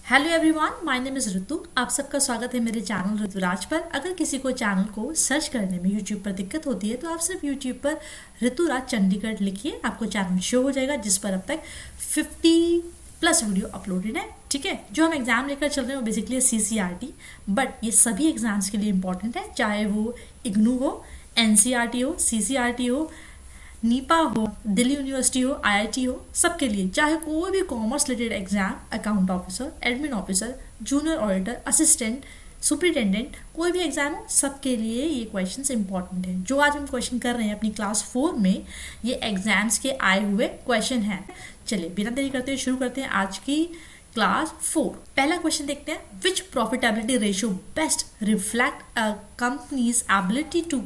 Hello everyone, my name is Ritu. आप सबका स्वागत है मेरे चैनल ऋतुराज पर। अगर किसी को चैनल को सर्च करने में यूट्यूब पर दिक्कत होती है तो आप सिर्फ यूट्यूब पर ऋतुराज चंडीगढ़ लिखिए, आपको चैनल शो हो जाएगा जिस पर अब तक 50+ वीडियो अपलोडेड है। ठीक है, जो हम एग्जाम लेकर चल रहे हैं वो बेसिकली CCRT, बट ये सभी एग्जाम्स के लिए इंपॉर्टेंट है, चाहे वो इग्नू हो, NCRT हो, CCRT हो, नीपा हो, दिल्ली यूनिवर्सिटी हो, IIT हो, सबके लिए। चाहे कोई भी commerce related exam, account officer, admin officer, junior auditor, assistant, superintendent, कोई भी एग्जाम हो, सबके लिए ये क्वेश्चंस इंपॉर्टेंट हैं। जो आज हम क्वेश्चन कर रहे हैं अपनी क्लास 4 में, ये एग्जाम्स के आए हुए क्वेश्चन हैं। चलिए बिना देरी करते हुए शुरू करते हैं आज की क्लास 4। पहला क्वेश्चन देखते हैं, which profitability ratio best reflect a company's ability to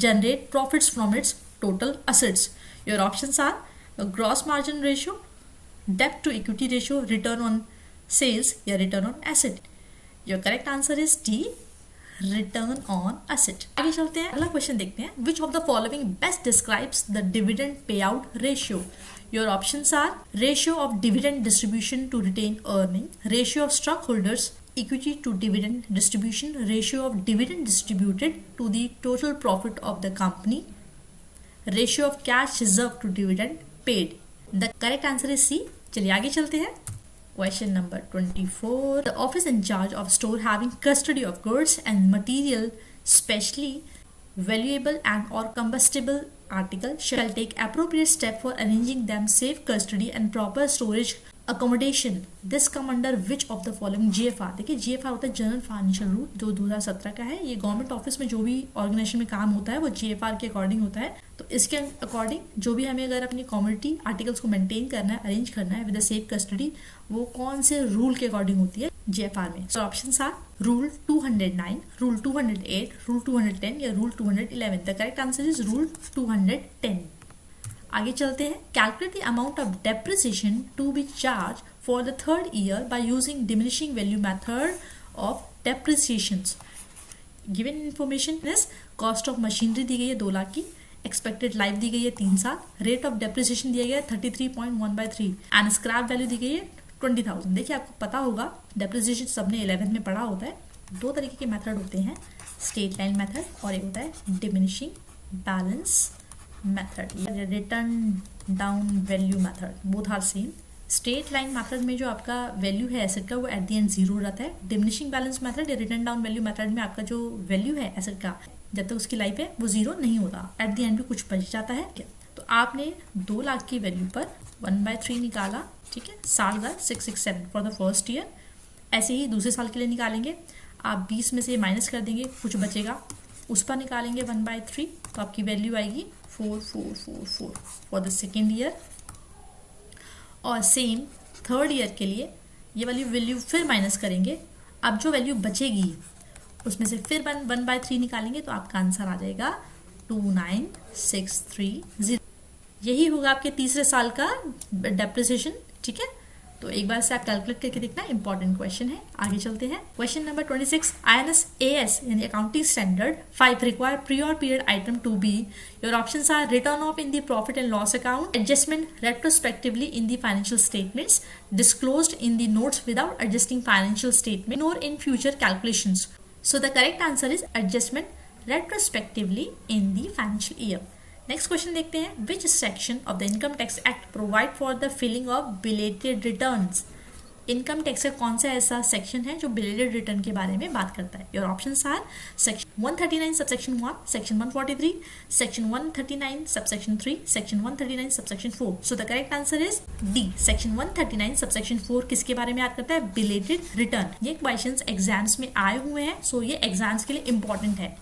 generate profits from its total assets. Your options are the gross margin ratio, debt to equity ratio, return on sales या return on asset. Your correct answer is D, return on asset. आगे चलते हैं, अगला question देखते हैं, which of the following best describes the dividend payout ratio? Your options are ratio of dividend distribution to retained earning, ratio of stockholders equity to dividend distribution, ratio of dividend distributed to the total profit of the company, ratio of cash reserved to dividend paid. The correct answer is C. चलिए आगे चलते हैं, question number 24. The office in charge of store having custody of goods and material specially valuable and or combustible article shall take appropriate step for arranging them safe custody and proper storage accommodation. This come under which of the following GFR? देखिए GFR होता है general financial rule, जो 2017 का है। ये government office में जो भी ऑर्गेनाइजेशन में काम होता है वो GFR के अकॉर्डिंग होता है। तो इसके अकॉर्डिंग जो भी हमें अगर अपनी कम्युनिटी आर्टिकल्स को मेंटेन करना है, अरेंज करना है विद सेफ कस्टडी, वो कौन से रूल के अकॉर्डिंग होती है GFR में? So options are rule 209, rule 208, rule 210 या rule 211। The correct answer is rule 210। आगे चलते हैं, calculate the amount of depreciation to be charged for the third year by using diminishing value method of depreciation. Given information is cost of machinery दी गई है 2 लाख की, expected life दी गई है 3 साल, रेट ऑफ डेप्रिसिएशन दिया गया है 33.1/3 एंड स्क्रैप वैल्यू दी गई है 20,000। देखिए आपको पता होगा डेप्रिसिएशन सबने 11th में पढ़ा होता है। 2 तरीके के मेथड होते हैं, स्ट्रेट लाइन मेथड और एक होता है diminishing balance method, written down value method. Both are same. Straight line method में जो आपका वैल्यू है एसेट का वो एट द एंड 0 रहता है। डिमिनिशिंग बैलेंस मेथड या रिटर्न डाउन वैल्यू मेथड में आपका जो वैल्यू है एसेट का, जब तक उसकी लाइफ है वो 0 नहीं होता, एट द एंड भी कुछ बच जाता है। तो आपने 2 लाख की वैल्यू पर 1/3 निकाला, ठीक है, 60,667 फॉर द फर्स्ट ईयर। ऐसे ही दूसरे साल के लिए निकालेंगे, आप 20 में से माइनस कर देंगे, कुछ बचेगा, उस पर निकालेंगे 1/3, तो आपकी वैल्यू आएगी 4444 फॉर द सेकेंड ईयर। और सेम थर्ड ईयर के लिए ये वाली वैल्यू फिर माइनस करेंगे, अब जो वैल्यू बचेगी उसमें से फिर 1/3 निकालेंगे, तो आपका आंसर आ जाएगा 29630। यही होगा आपके तीसरे साल का डेप्रिसिएशन। ठीक है, तो एक बार से आप कैलकुलेट करके देखना, इंपॉर्टेंट क्वेश्चन है। आगे चलते हैं, क्वेश्चन नंबर 26। INS AS यानी accounting standard 5 require prior period item to be, your options are written off in the profit and loss account, adjustment retrospectively in the financial statements, disclosed in the notes without adjusting financial statement, nor in future calculations. So the correct answer is adjustment retrospectively in the financial year. Next question देखते हैं, which section of the income tax act provide for the filing of belated returns? Income tax का कौन सा ऐसा section है जो belated return के बारे में बात करता है? Your options are section 139 subsection 1, section 143, section 139 subsection 3, section 139 subsection 4। So the correct answer is D, section 139 subsection 4 किसके बारे में याद करता है? Belated return. ये क्वेश्चंस एग्जाम्स में आए हुए हैं, सो ये एग्जाम्स के लिए इंपॉर्टेंट है।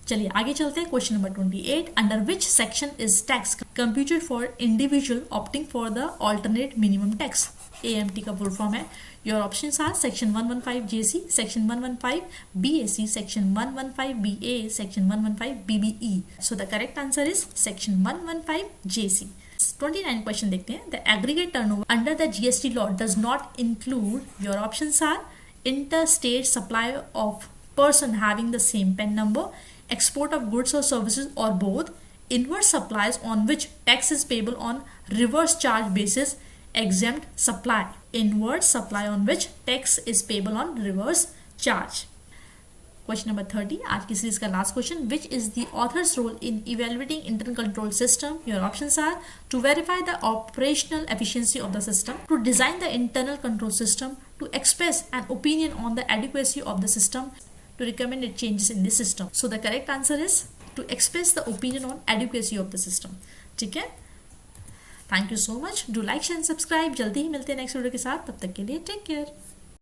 चलिए आगे चलते हैं, question number 28। Under which section is tax computed for individual opting for the alternate minimum tax? AMT का फुल फॉर्म है। Your options are section 115 JC, section 115 BAC, section 115 BA, section 115 BBE। So the correct answer is section 115 JC। 29 question देखते हैं, the aggregate turnover under the GST law does not include, your options are inter state supply of person having the same PAN number, export of goods or services or both, inward supplies on which tax is payable on reverse charge basis, exempt supply, inward supply on which tax is payable on reverse charge. Question number 30, आज की series का last question, which is the author's role in evaluating internal control system? Your options are to verify the operational efficiency of the system, to design the internal control system, to express an opinion on the adequacy of the system, to recommend changes in the system. So the correct answer is to express the opinion on adequacy of the system. ठीक है, thank you so much. Do like share and subscribe. जल्दी ही मिलते हैं next video के साथ. तब तक के लिए टेक केयर.